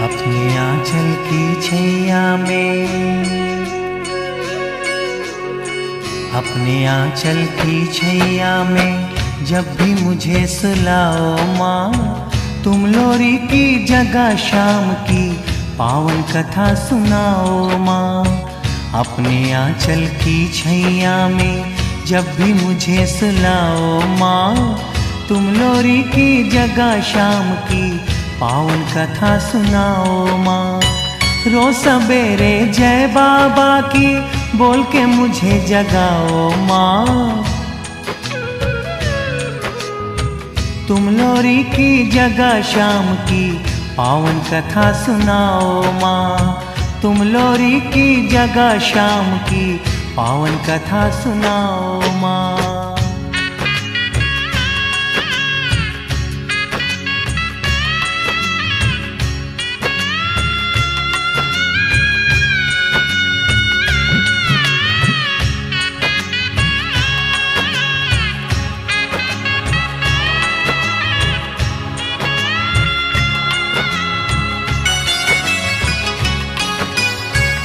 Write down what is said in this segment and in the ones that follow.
अपने आंचल की छैया में, अपने आंचल की छैया में जब भी मुझे सुलाओ माँ, तुम लोरी की जगह शाम की पावन कथा सुनाओ माँ। अपने आंचल की छैया में जब भी मुझे सुलाओ माँ, तुम लोरी की जगह शाम की पावन कथा सुनाओ माँ। रोज सवेरे जय बाबा की बोल के मुझे जगाओ माँ। तुम लोरी की जगह शाम की पावन कथा सुनाओ माँ। तुम लोरी की जगह शाम की पावन कथा सुनाओ माँ।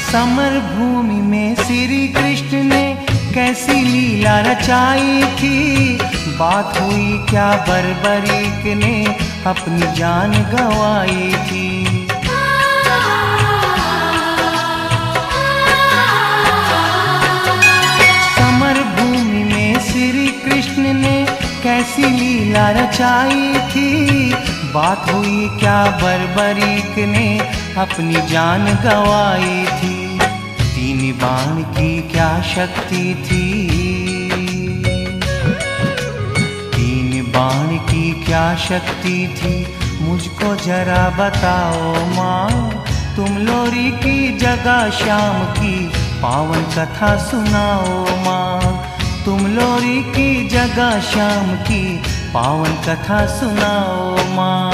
समर भूमि में श्री कृष्ण ने कैसी लीला रचाई थी, बात हुई क्या बर्बरीक ने अपनी जान गंवाई थी। समर भूमि में श्री कृष्ण ने कैसी लीला रचाई थी, बात हुई क्या बर्बरीक ने अपनी जान गंवाई थी। तीन बाण की क्या शक्ति थी, तीन बाण की क्या शक्ति थी, मुझको जरा बताओ माँ। तुम लोरी की जगह शाम की पावन कथा सुनाओ माँ। तुम लोरी की जगह शाम की पावन कथा सुनाओ माँ।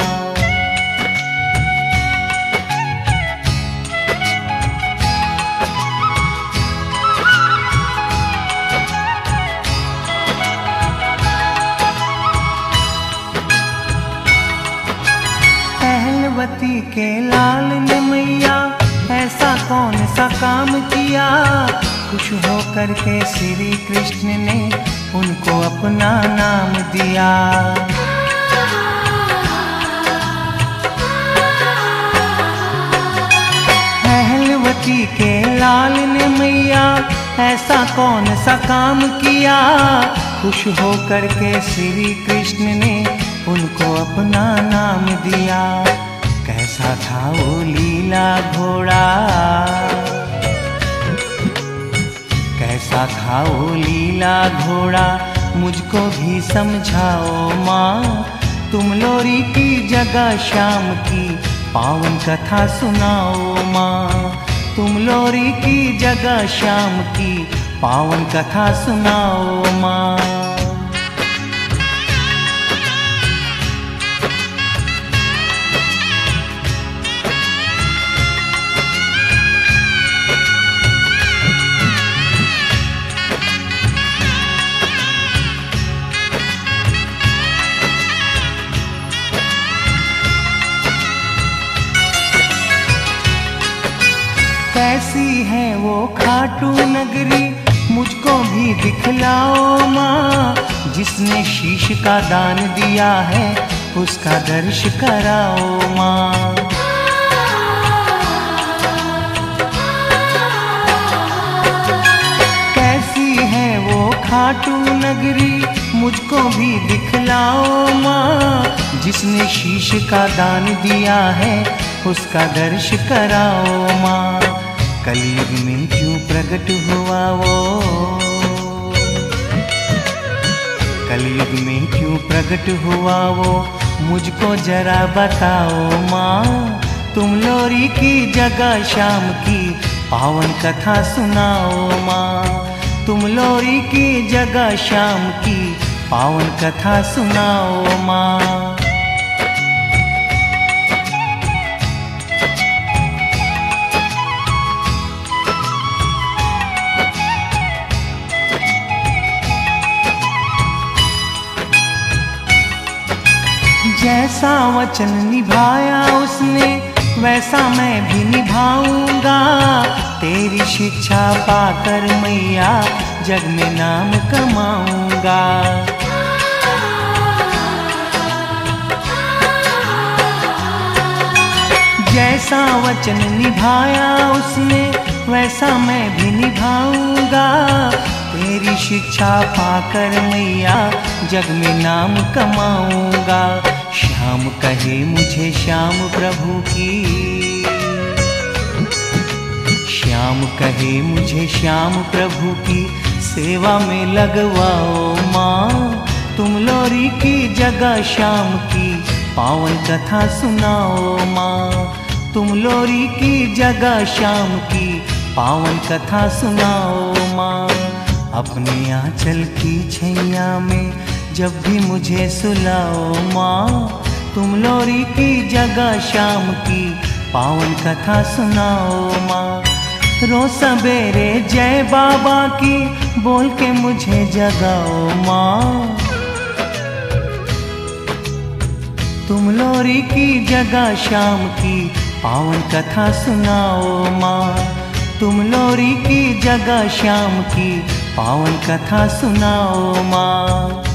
पहलवती के लाल ने मैया ऐसा कौन सा काम किया, खुश होकर के श्री कृष्ण ने उनको अपना नाम दिया। पहलवती के लाल ने मैया ऐसा कौन सा काम किया, खुश होकर के श्री कृष्ण ने उनको अपना नाम दिया। कैसा था वो लीला घोड़ा, कैसा था वो लीला घोड़ा, मुझको भी समझाओ माँ। तुम लोरी की जगह शाम की पावन कथा सुनाओ माँ। तुम लोरी की जगह शाम की पावन कथा सुनाओ माँ। कैसी है वो खाटू नगरी, मुझको भी दिखलाओ माँ। जिसने शीश का दान दिया है उसका दर्श कराओ माँ। कैसी है वो खाटू नगरी, मुझको भी दिखलाओ माँ। जिसने शीश का दान दिया है उसका दर्श कराओ माँ। कलयुग में क्यों प्रकट हुआ वो, कलयुग में क्यों प्रकट हुआ वो, मुझको जरा बताओ माँ। तुम लोरी की जगह शाम की पावन कथा सुनाओ माँ। तुम लोरी की जगह शाम की पावन कथा सुनाओ माँ। जैसा वचन निभाया उसने वैसा मैं भी निभाऊंगा। तेरी शिक्षा पाकर मैया जग में नाम कमाऊंगा। जैसा वचन निभाया उसने वैसा मैं भी निभाऊंगा। तेरी शिक्षा पाकर मैया जग में नाम कमाऊंगा। श्याम कहे मुझे श्याम प्रभु की, श्याम कहे मुझे श्याम प्रभु की सेवा में लगवाओ माँ। तुम लोरी की जगह शाम की पावन कथा सुनाओ माँ। तुम लोरी की जगह शाम की पावन कथा सुनाओ माँ। अपने आंचल की छैया में जब भी मुझे सुलाओ माँ। तुम लोरी की जगह शाम की पावन कथा सुनाओ माँ। रोज सवेरे जय बाबा की बोल के मुझे जगाओ माँ। तुम लोरी की जगह शाम की पावन कथा सुनाओ माँ। तुम लोरी की जगह शाम की पावन कथा सुनाओ माँ।